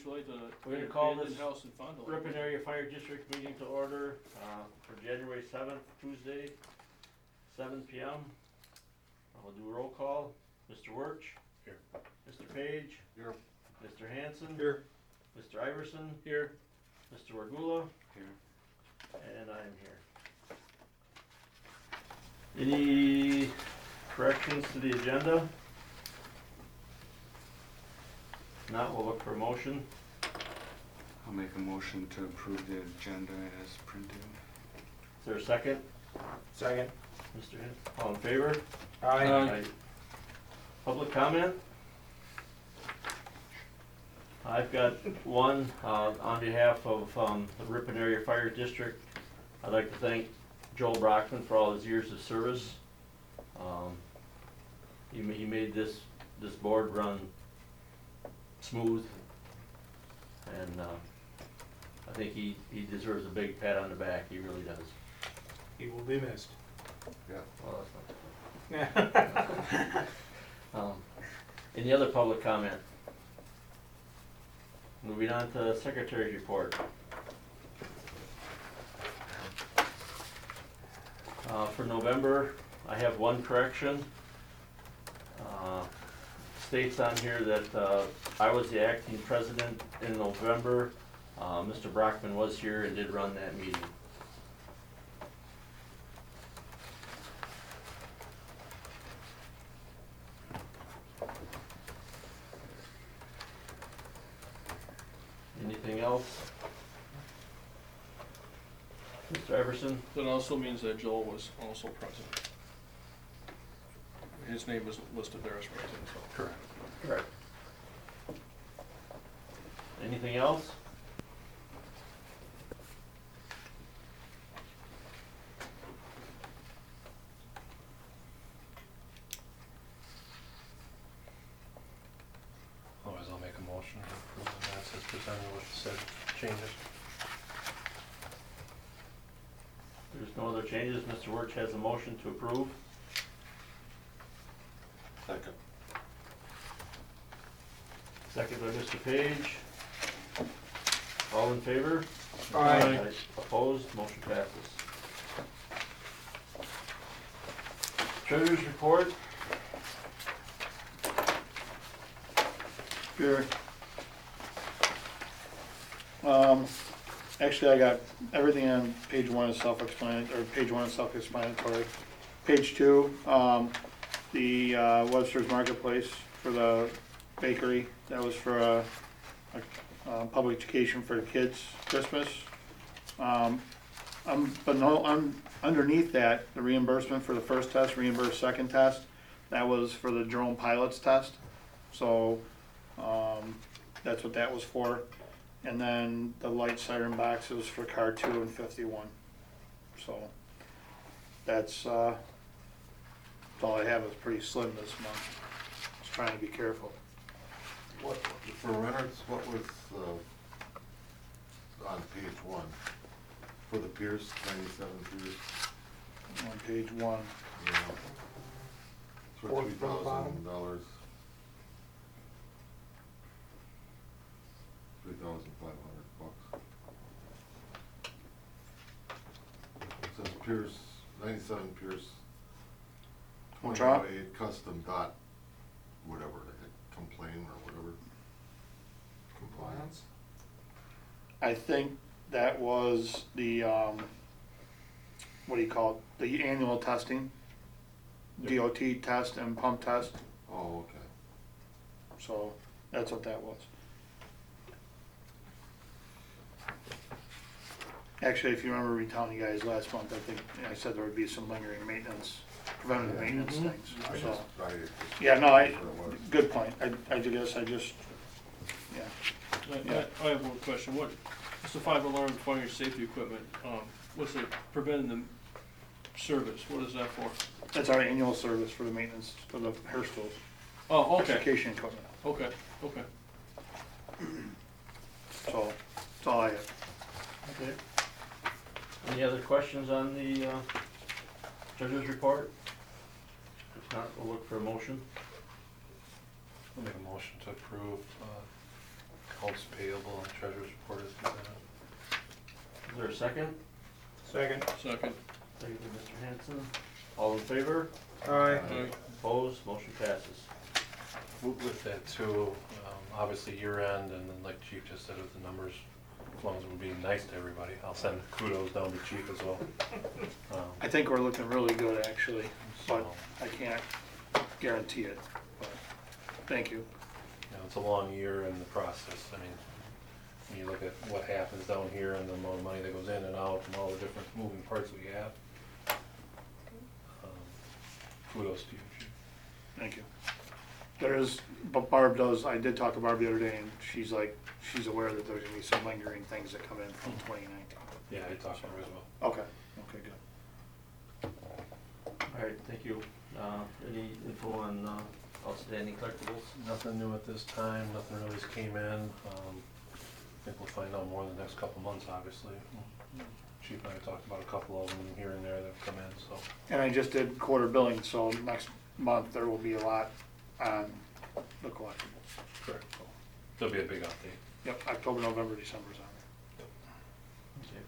like to We're gonna call this house in Fond du Lac. Ripon Area Fire District meeting to order, for January 7th, Tuesday, 7 PM. I'll do a roll call. Mr. Wirch. Here. Mr. Page. Here. Mr. Hanson. Here. Mr. Iverson. Here. Mr. Wargula. Here. And I am here. Any corrections to the agenda? If not, we'll look for a motion. I'll make a motion to approve the agenda as printed. Is there a second? Second. Mr. Hanson, all in favor? Aye. Public comment? I've got one, on behalf of, the Ripon Area Fire District. I'd like to thank Joel Brockman for all his years of service. He made this board run smooth, and, I think he deserves a big pat on the back, he really does. He will be missed. Yeah. Well, that's not any other public comment? Moving on to Secretary's report. For November, I have one correction. States on here that I was the acting president in November. Mr. Brockman was here and did run that meeting. Anything else? Mr. Iverson? That also means that Joel was also present. His name is listed there as present, so. Correct. Correct. Anything else? Otherwise, I'll make a motion to approve the minutes as presented with said changes. There's no other changes. Mr. Wirch has a motion to approve. Second. Second by Mr. Page. All in favor? Aye. Opposed? Motion passes. Treasurer's report. Here. Actually, I got everything on page one is self-explanatory, or page one is self-explanatory. Page two, the Webster's Marketplace for the bakery, that was for a public education for the kids, Christmas. Underneath that, the reimbursement for the first test, reimbursed second test, that was for the drone pilot's test. So, that's what that was for. And then the light siren boxes for car 2 and 51. So, that's all I have. Is pretty slim this month. Just trying to be careful. What, for renters, what was, on page one, for the Pierce, 97 Pierce, On page one. you know, for $3,000. $3,500. It says Pierce, 97 Pierce, Drop. 2008 custom dot, whatever, the heck, complain or whatever. Compliance? I think that was the, what do you call it? The annual testing. DOT test and pump test. Oh, okay. So, that's what that was. Actually, if you remember me telling you guys last month, I think I said there would be some lingering maintenance, preventative maintenance things. I So, just, yeah, no, that's what it was. good point. I guess I just, yeah. Yeah. I have one question. What, it's the 5-alarm fire safety equipment, what's it, preventing the service, what is that for? That's our annual service for the maintenance for the hair schools, Oh, okay, education equipment. okay. So, that's all I have. Okay. Any other questions on the treasurer's report? If not, we'll look for a motion. I'll make a motion to approve accounts payable and treasurer's report is presented. Is there a second? Second. Second. Thank you, Mr. Hanson. All in favor? Aye. Aye. Opposed? Motion passes. With that too, obviously year end, and then like Chief just said with the numbers, as long as we're being nice to everybody, I'll send kudos down to Chief as well. I think we're looking really good, actually, but So, I can't guarantee it, but thank you. you know, it's a long year in the process. I mean, when you look at what happens down here and the amount of money that goes in and out and all the different moving parts we have, kudos to you, Chief. Thank you. There is, but Barb does, I did talk to Barb the other day, and she's like, she's aware that there's gonna be some lingering things that come in from 2019. Yeah, I talked to her as well. Okay, okay, good. All right, thank you. Any info on outstanding collectibles? Nothing new at this time, nothing really just came in. I think we'll find out more in the next couple months, obviously. Chief and I talked about a couple of them here and there that have come in, so. And I just did quarter billing, so next month there will be a lot on the collectibles. Correct. There'll be a big update. Yep, October, November, December's on Okay.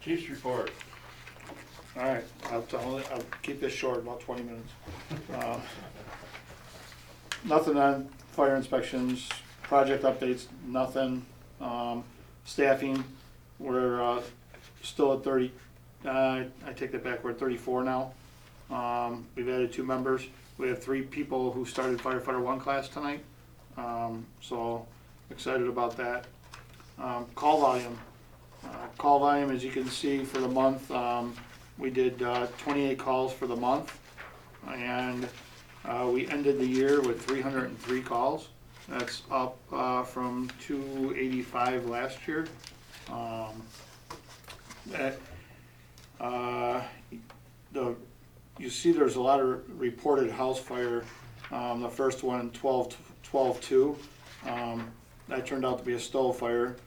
Chief's report. there. All right, I'll keep this short, about 20 minutes. Nothing on fire inspections, project updates, nothing. Staffing, we're still at 30, I take that back, we're at 34 now. We've added 2 members. We have 3 people who started firefighter 1 class tonight, so excited about that. Call volume. Call volume, as you can see, for the month, we did 28 calls for the month, and we ended the year with 303 calls. That's up from 285 last year. You see there's a lot of reported house fire. The first one, 12-2, that turned out to be a stove fire.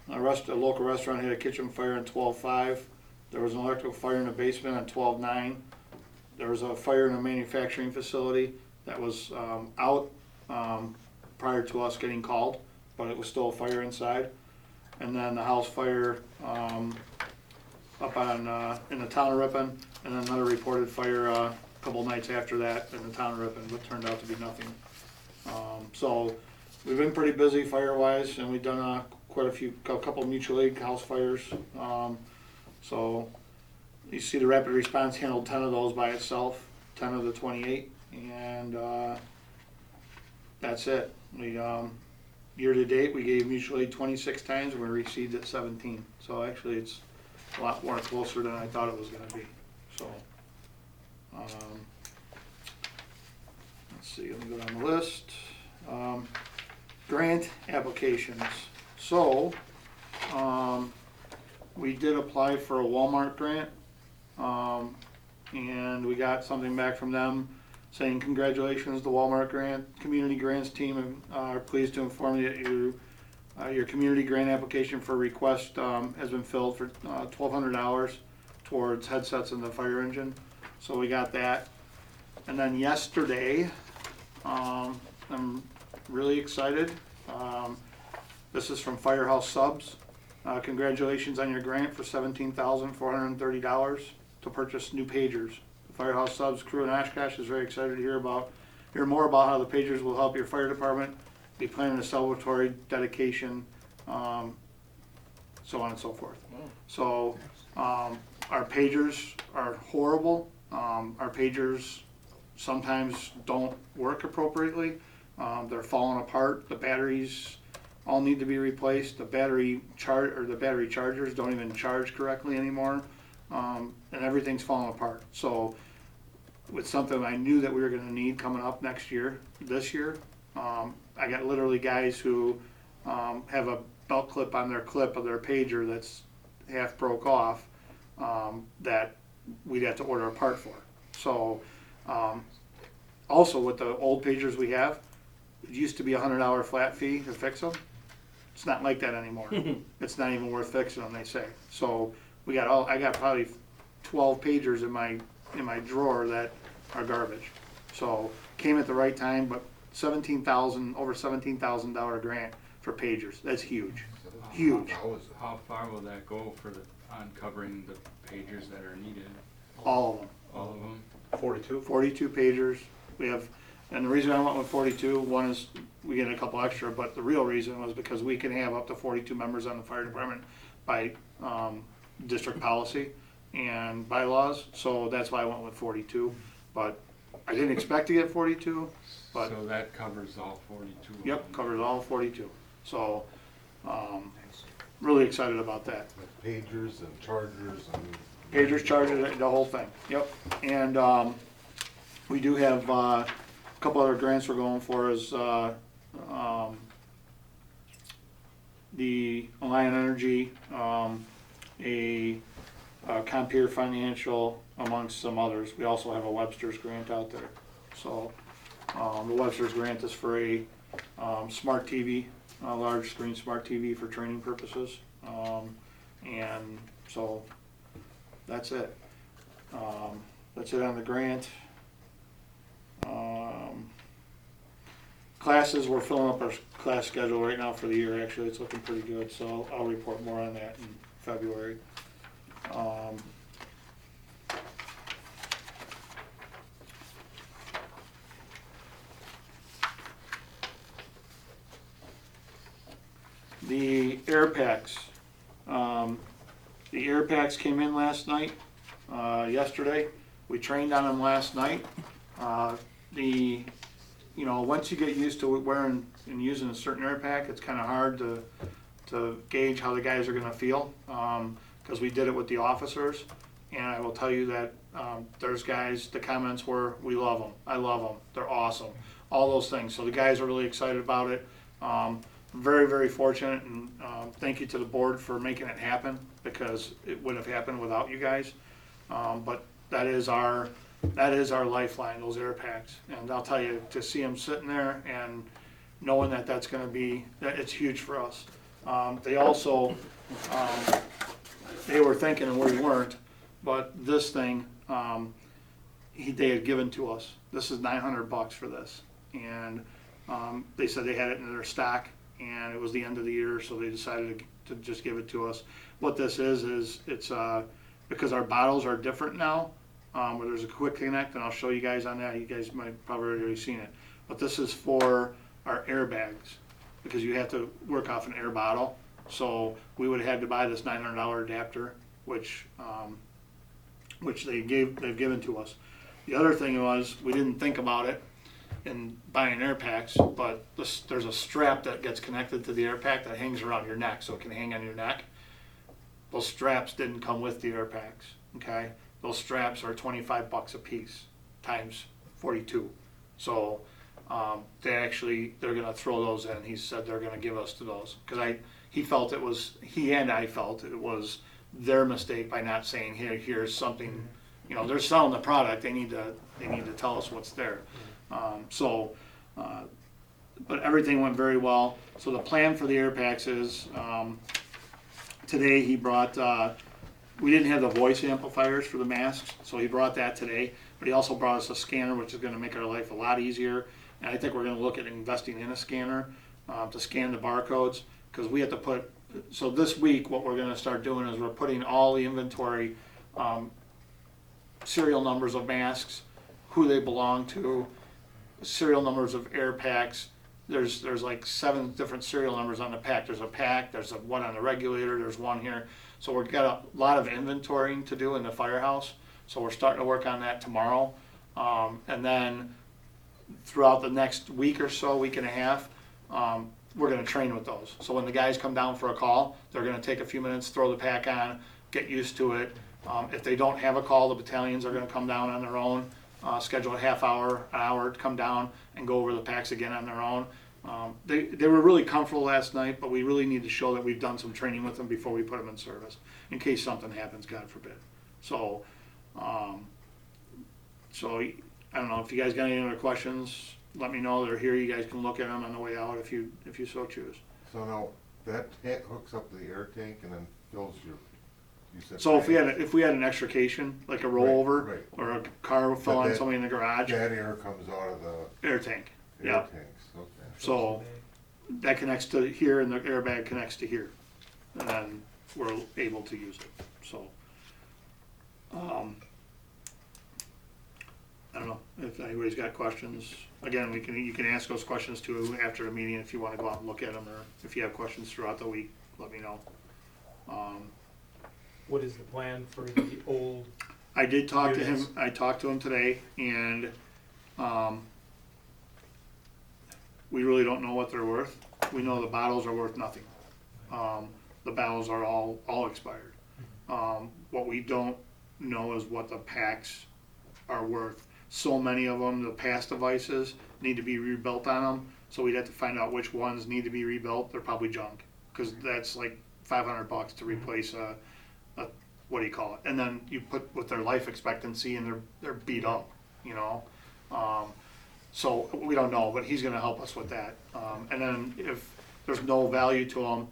A local restaurant had a kitchen fire on 12-5. There was an electrical fire in the basement on 12-9. There was a fire in a manufacturing facility that was out prior to us getting called, but it was still a fire inside. And then the house fire up on in the town of Ripon, and then another reported fire a couple nights after that in the town of Ripon, but turned out to be nothing. So we've been pretty busy fire-wise, and we've done a couple mutual aid house fires. So you see the rapid response handled 10 of those by itself, 10 of the 28, and that's it. We year to date, we gave mutual aid 26 times, and we received it 17. So actually, it's a lot more closer than I thought it was going to be. So let's see, let me go down the list. Grant applications. So we did apply for a Walmart grant, and we got something back from them saying congratulations, the Walmart grant community grants team are pleased to inform you that your community grant application for request has been filled for $1,200 towards headsets in the fire engine. So we got that. And then yesterday, I'm really excited. This is from Firehouse Subs. Congratulations on your grant for $17,430 to purchase new pagers. The Firehouse Subs crew in Oshkosh is very excited to hear more about how the pagers will help your fire department be planning a celebratory dedication, so on and so forth. So our pagers are horrible. Our pagers sometimes don't work appropriately. They're falling apart. The batteries all need to be replaced. The battery chargers don't even charge correctly anymore, and everything's falling apart. So with something I knew that we were going to need coming up this year, I got literally guys who have a belt clip on their clip of their pager that's half broke off, that we'd have to order a part for. So also with the old pagers we have, it used to be a $100 flat fee to fix them. It's not like that anymore. It's not even worth fixing them, they say. So I got probably 12 pagers in my drawer that are garbage. So came at the right time, but over $17,000 grant for pagers. That's huge, huge. How far will that go for on covering the pagers that are needed? All of them. All of them? 42? 42 pagers. We have, and the reason I went with 42, one is we get a couple extra, but the real reason was because we can have up to 42 members on the fire department by district policy and bylaws, so that's why I went with 42. But I didn't expect to get 42, but So that covers all 42 of yep, them? covers all 42. So really excited about that. With pagers and chargers and. Pagers, chargers, the whole thing, yep. And we do have a couple other grants we're going for is the Alliant Energy, a Compeer Financial, amongst some others. We also have a Webster's grant out there. So the Webster's grant is for a smart TV, a large screen smart TV for training purposes. And so that's it. That's it on the grant. Classes, we're filling up our class schedule right now for the year. Actually, it's looking pretty good, so I'll report more on that in February. The air packs. The air packs came in last night, yesterday. We trained on them last night. Once you get used to wearing and using a certain air pack, it's kind of hard to gauge how the guys are going to feel, because we did it with the officers. And I will tell you that there's guys, the comments were, we love them, I love them, they're awesome, all those things. So the guys are really excited about it. Very, very fortunate, and thank you to the board for making it happen, because it wouldn't have happened without you guys. But that is our lifeline, those air packs. And I'll tell you, to see them sitting there and knowing that that's going to be, that it's huge for us. They also, they were thinking, and we weren't, but this thing, they had given to us. This is $900 for this, and they said they had it in their stock, and it was the end of the year, so they decided to just give it to us. What this is it's because our bottles are different now, where there's a quick connect, and I'll show you guys on that. You guys might probably already seen it, but this is for our airbags, because you have to work off an air bottle. So we would have had to buy this $900 adapter, which they've given to us. The other thing was, we didn't think about it in buying air packs, but there's a strap that gets connected to the air pack that hangs around your neck, so it can hang on your neck. Those straps didn't come with the air packs, okay? Those straps are $25 a piece times 42. So they're gonna throw those in. He said they're gonna give us to those, because he and I felt it was their mistake by not saying, here's something, they're selling the product, they need to tell us what's there. But everything went very well. So the plan for the air packs is, today he brought, we didn't have the voice amplifiers for the masks, so he brought that today, but he also brought us a scanner, which is gonna make our life a lot easier. And I think we're gonna look at investing in a scanner, to scan the barcodes, because we have to so this week, what we're gonna start doing is we're putting all the inventory, serial numbers of masks, who they belong to, serial numbers of air packs. There's like 7 different serial numbers on the pack. There's a pack, there's one on the regulator, there's one here. So we've got a lot of inventorying to do in the firehouse. So we're starting to work on that tomorrow. And then throughout the next week or so, week and a half, we're gonna train with those. So when the guys come down for a call, they're gonna take a few minutes, throw the pack on, get used to it. If they don't have a call, the battalions are gonna come down on their own, schedule a half hour, an hour to come down and go over the packs again on their own. They were really comfortable last night, but we really need to show that we've done some training with them before we put them in service, in case something happens, God forbid. So I don't know, if you guys got any other questions, let me know. They're here. You guys can look at them on the way out if you so choose. So now, that hooks up to the air tank and then fills you said. So if we had an extrication, like a rollover, right. or a car fell on that- somebody in the garage, That air comes out of the air tank. air Yeah. tanks, okay. So that connects to here and the airbag connects to here. And then we're able to use it, so. I don't know if anybody's got questions. Again, you can ask those questions too after the meeting if you wanna go out and look at them, or if you have questions throughout the week, let me know. What is the plan for the old? I did talk to him, Units. I talked to him today, and, we really don't know what they're worth. We know the bottles are worth nothing. The bottles are all expired. What we don't know is what the packs are worth. So many of them, the past devices, need to be rebuilt on them, so we'd have to find out which ones need to be rebuilt. They're probably junk, cause that's like $500 to replace a what do you call it? And then you put with their life expectancy and they're beat up, you know? So we don't know, but he's gonna help us with that. And then if there's no value to them,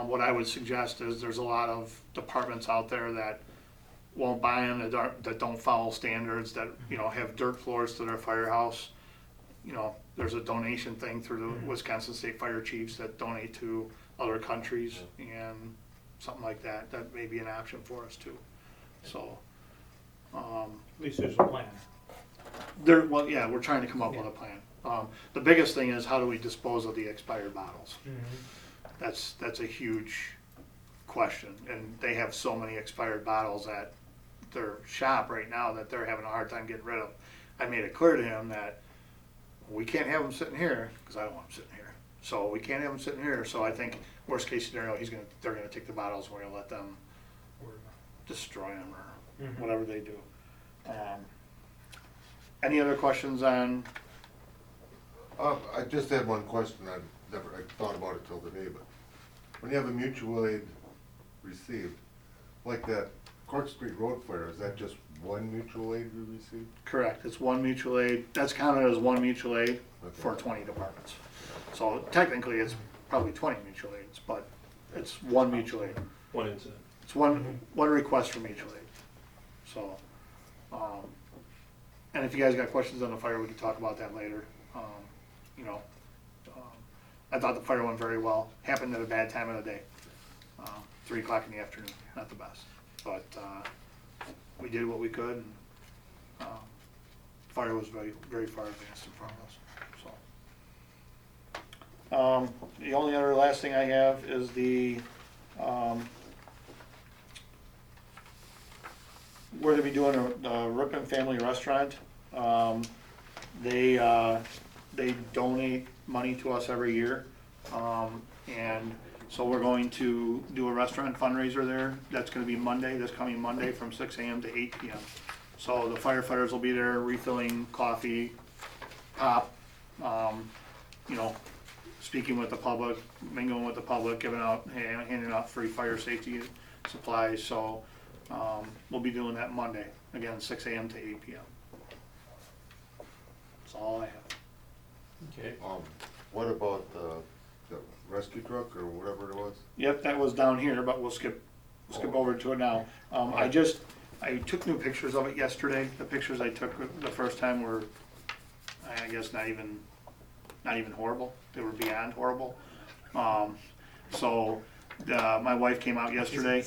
what I would suggest is there's a lot of departments out there that won't buy them, that don't follow standards, that, you know, have dirt floors to their firehouse. You know, there's a donation thing through the Wisconsin State Fire Chiefs that donate to other countries, and something like that, that may be an option for us too. So, At least there's a plan. well, yeah, we're trying to come up with a plan. The biggest thing is how do we dispose of the expired bottles? That's a huge question, and they have so many expired bottles at their shop right now that they're having a hard time getting rid of. I made it clear to him that we can't have them sitting here, because I don't want them sitting here. So we can't have them sitting here, so I think worst case scenario, they're gonna take the bottles, and we're gonna let them destroy them or whatever they do. Any other questions on? I just had one question, I thought about it till today, but when you have a mutual aid received, like that Court Street Road fire, is that just one mutual aid you received? Correct, it's one mutual aid, that's counted as one mutual aid for 20 departments. So technically, it's probably 20 mutual aids, but it's one mutual aid. One incident. It's one request for mutual aid. So, and if you guys got questions on the fire, we can talk about that later. You know, I thought the fire went very well, happened at a bad time of the day. 3 o'clock in the afternoon, not the best, but, we did what we could, and, fire was very, very far advanced in front of us, so. The only other last thing I have is we're gonna be doing a Ripon Family Restaurant. They donate money to us every year, and so we're going to do a restaurant fundraiser there. That's gonna be Monday, this coming Monday, from 6 a.m. to 8 p.m. So the firefighters will be there refilling coffee, pop, you know, speaking with the public, mingling with the public, handing out free fire safety supplies. So we'll be doing that Monday, again, 6 a.m. to 8 p.m. That's all I have. Okay. What about the rescue truck or whatever it was? Yep, that was down here, but we'll skip over to it now. I took new pictures of it yesterday. The pictures I took the first time were, I guess, not even horrible. They were beyond horrible. So my wife came out yesterday.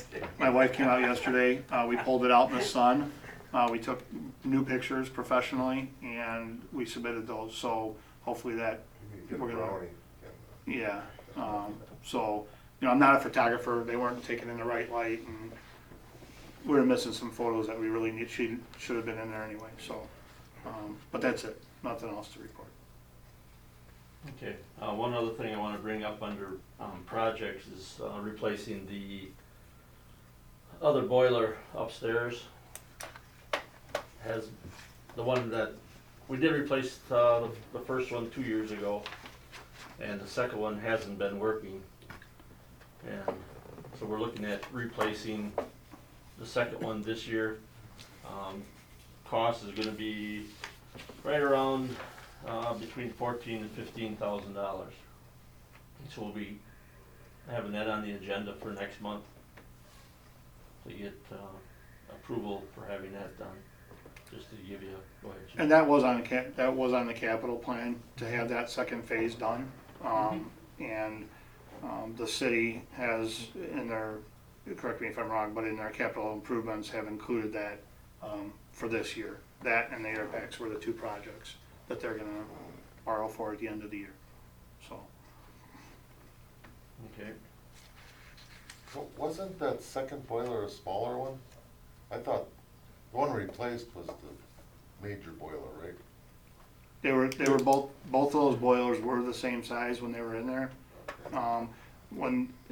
We pulled it out in the sun. We took new pictures professionally, and we submitted those. So hopefully that Get a we're gonna. brownie. Yeah, so, you know, I'm not a photographer, they weren't taken in the right light, and we were missing some photos that we really should have been in there anyway, so, but that's it, nothing else to report. Okay, one other thing I wanna bring up under, projects is, replacing the other boiler upstairs. Has, the one that, we did replace, the first one 2 years ago, and the second one hasn't been working. And so we're looking at replacing the second one this year. Cost is gonna be right around, between $14,000 and $15,000. So we'll be having that on the agenda for next month to get, approval for having that done, just to give you, go ahead, Jim. And that was on the capital plan, to have that second phase done. And the city has in their, correct me if I'm wrong, but in their capital improvements have included that, for this year. That and the air packs were the two projects that they're gonna borrow for at the end of the year, so. Okay. Wasn't that second boiler a smaller one? I thought the one replaced was the major boiler, right? They were both of those boilers were the same size when they were in there.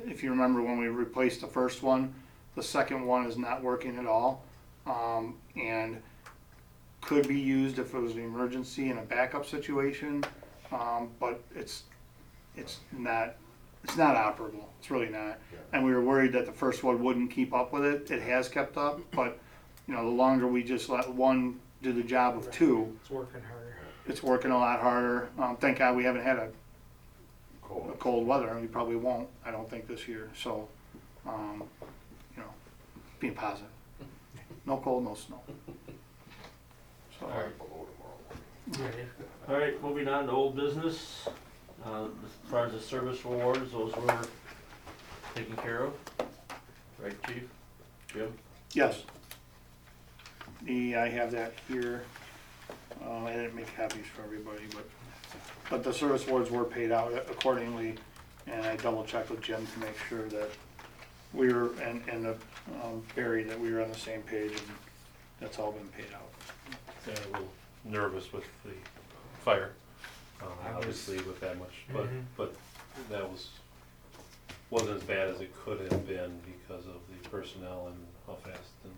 If you remember when we replaced the first one, the second one is not working at all. And could be used if it was an emergency in a backup situation, but it's not operable, it's really not. And we were worried that the first one wouldn't keep up with it, it has kept up, but, the longer we just let one do the job of two, It's working harder. it's working a lot harder. Thank God we haven't had a cold weather, and we probably won't, I don't think, this year, so, being positive. No cold, no snow. So, All right, moving on to old business. As far as the service awards, those were taken care of, right, Chief? Jim? yes. I have that here. I didn't make copies for everybody, but the service awards were paid out accordingly, and I double checked with Jim to make sure that we were, and Barry, that we were on the same page, and that's all been paid out. Yeah, a little nervous with the fire, obviously with that much, but that wasn't as bad as it could have been because of the personnel and how fast, and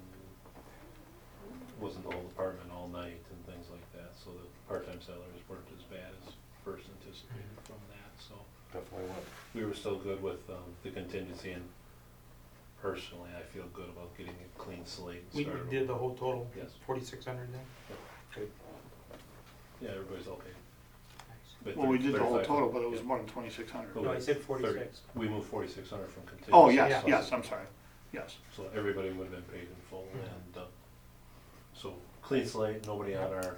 wasn't the whole department all night and things like that, so the part-time salaries weren't as bad as first anticipated from that, so. Definitely not. We were still good with the contingency, and personally, I feel good about getting a clean slate and We started. did the whole total, Yes. 4,600 then? Good. Yeah, everybody's okay. Nice. Well, we did the whole 35. total, but it was more than 2,600. Oh, No, I said 46. We moved 4,600 from contingency. Oh, yes, so- yes, I'm sorry, yes. So everybody would have been paid in full, and, so clean slate, nobody on our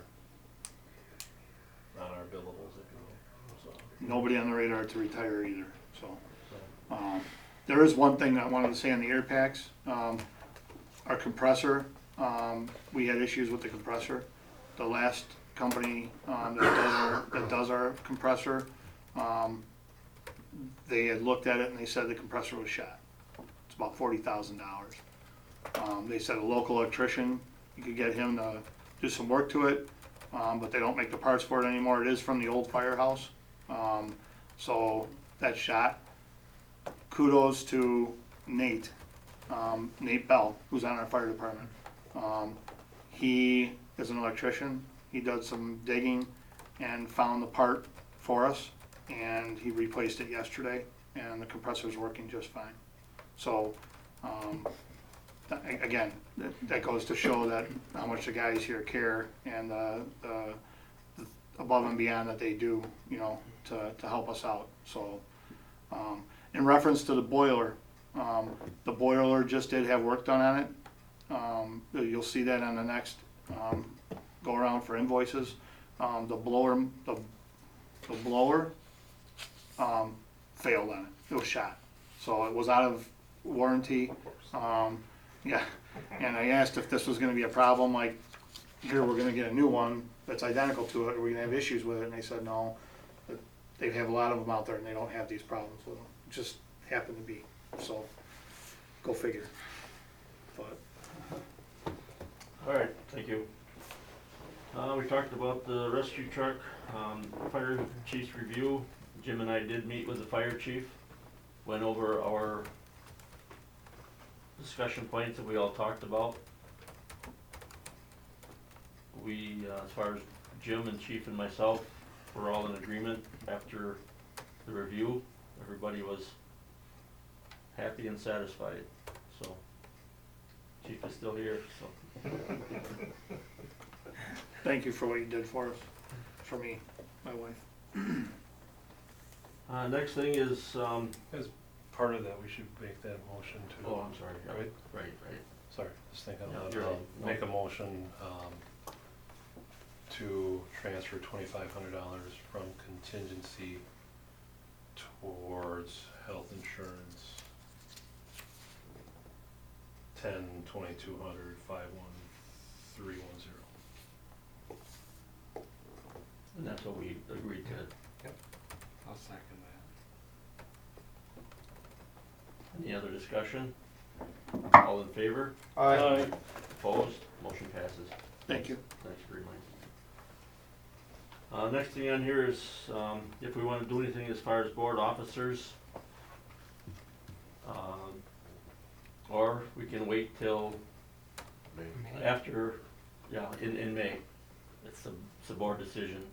billables, if you will, so. Nobody on the radar to retire either, so. so. There is one thing I wanted to say on the air packs. Our compressor, we had issues with the compressor. The last company that does our compressor, they had looked at it and they said the compressor was shot. It's about $40,000. They said a local electrician, you could get him to do some work to it, but they don't make the parts for it anymore. It is from the old firehouse, so that's shot. Kudos to Nate Bell, who's on our fire department. He is an electrician. He did some digging and found the part for us, and he replaced it yesterday, and the compressor's working just fine. So, again, that goes to show that how much the guys here care, and the above and beyond that they do, to help us out. So, in reference to the boiler just did have work done on it. You'll see that on the next go around for invoices. The blower failed on it. It was shot, so it was out of warranty. Yeah, and I asked if this was going to be a problem. Like, here we're going to get a new one that's identical to it. Are we going to have issues with it? And they said no. That they have a lot of them out there, and they don't have these problems with them. It just happened to be. So, go figure. But All right, thank you. We talked about the rescue truck, fire chief's review. Jim and I did meet with the fire chief, went over our discussion points that we all talked about. We, as far as Jim and chief and myself, were all in agreement after the review. Everybody was happy and satisfied, so. Chief is still here, so. thank you for what you did for us, for me, my wife. Next thing is, As part of that, we should make that motion to. oh, I'm sorry, yeah, Right? right. Sorry, just thinking Yeah, about, you're right. No. make a motion, to transfer $2,500 from contingency towards health insurance, 10/2200 51310. And that's what we agreed to. I'll second that. Any other discussion? All in favor? Aye. Opposed? Motion passes. Thank you. Thanks for reminding me. Next thing on here is, if we wanna do anything as far as board officers. Or we can wait till May. after, in May. It's a board decision.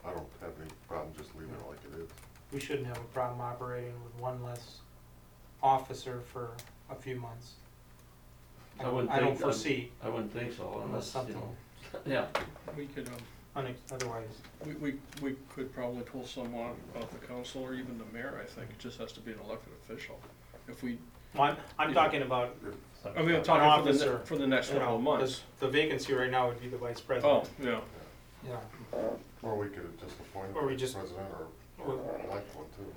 I don't have any problem just leaving it like it is. We shouldn't have a problem operating with one less officer for a few months. I wouldn't I don't think- foresee, I wouldn't think so unless unless, you something, know, yeah. We could, otherwise, we could probably pull someone off the council or even the mayor, I think. It just has to be an elected official. If we, well, I'm talking about, I mean, I'm An talking officer, for the next you couple know, of months. 'cause the vacancy right now would be the vice Oh, president. yeah. Yeah, Or we could have just appointed Or we a just- president or elect one too.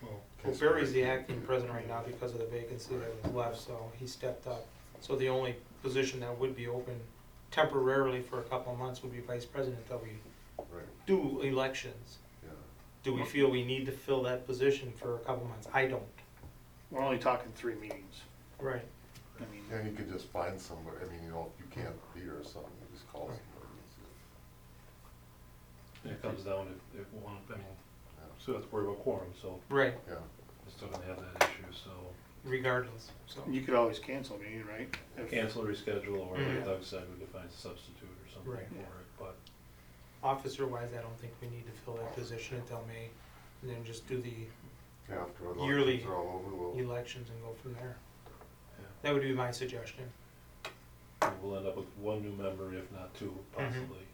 well, Barry's the acting president right now because of the vacancy that was left, so he stepped up. So the only position that would be open temporarily for a couple of months would be vice president until we Right, do elections. yeah. Do we feel we need to fill that position for a couple months? I don't. We're only talking 3 meetings. Right. I mean, And you could just find somebody, I mean, you know, if you can't be here or something, you just call somebody. It comes down if one, I mean, Yeah. so that's worry about quorum, so Right, Yeah, we're still gonna have that issue, so regardless, so. you could always cancel a meeting, right? If- cancel, reschedule, or Mhm. like Doug said, we could find a substitute or something Right. for it, but Officer wise, I don't think we need to fill that position until May, and then just do the after the Yearly elections are all over, we'll, elections and go from there. yeah. That would be my suggestion. And we'll end up with one new member, if not two, possibly.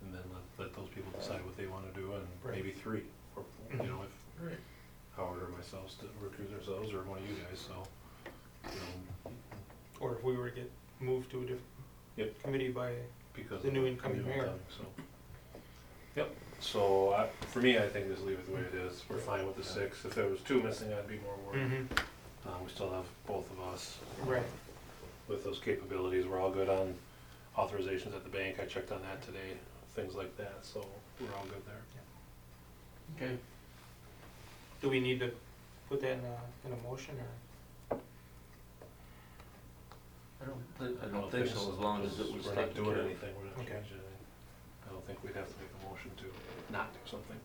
And then let those people decide what they wanna do, and Right. maybe 3, or, you know, if Right. Howard or myself still recuse ourselves, or one of you guys, so, you know, Or if we were to get moved to a different Yep. committee by, because. The of new incoming mayor. incoming, so. Yep, so for me, I think just leave it the way it is, we're fine with the 6, if there was 2 missing, I'd be more worried. We still have both of us. right, With those capabilities, we're all good on authorizations at the bank, I checked on that today, things like that, so we're all good there. Okay. do we need to put that in a motion, or? I don't think so, as long as it was We're not taken doing care of. anything, we're not Okay. changing anything. I don't think we'd have to make a motion to not do something.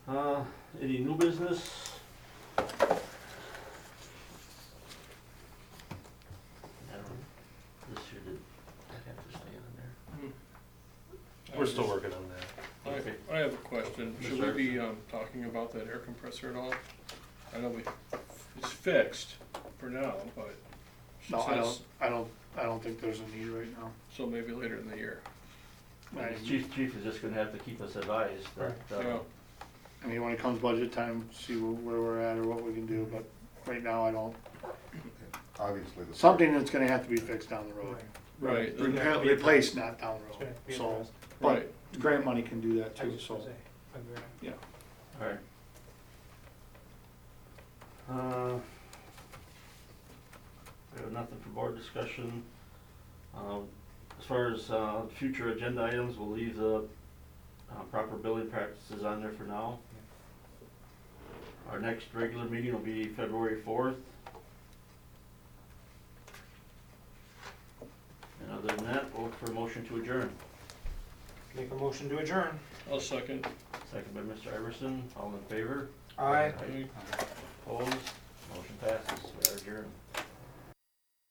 Okay. Any new business? I don't know. This year did, I have to stay in there. We're still working on that. I have a question. Should we be, talking about that air compressor at all? I know it's fixed for now, but. No, I don't think there's a need right now. So maybe later in the year. I- Chief is just gonna have to keep us advised that, Yeah. I mean, when it comes budget time, see where we're at or what we can do, but right now I don't. obviously the. Something that's gonna have to be fixed down the road. Right, Replace, not down It's the gonna road, be so, addressed. but right. grant money can do that I too, was so, gonna say, agree. yeah. alright. We have nothing for board discussion. As far as, future agenda items, we'll leave the, proper billing practices on there for now. Our next regular meeting will be February 4th. And other than that, we'll look for a motion to adjourn. Make a motion to adjourn. I'll second. Second by Mr. Iverson, all in favor? Aye. Opposed? Motion passes, we are adjourned.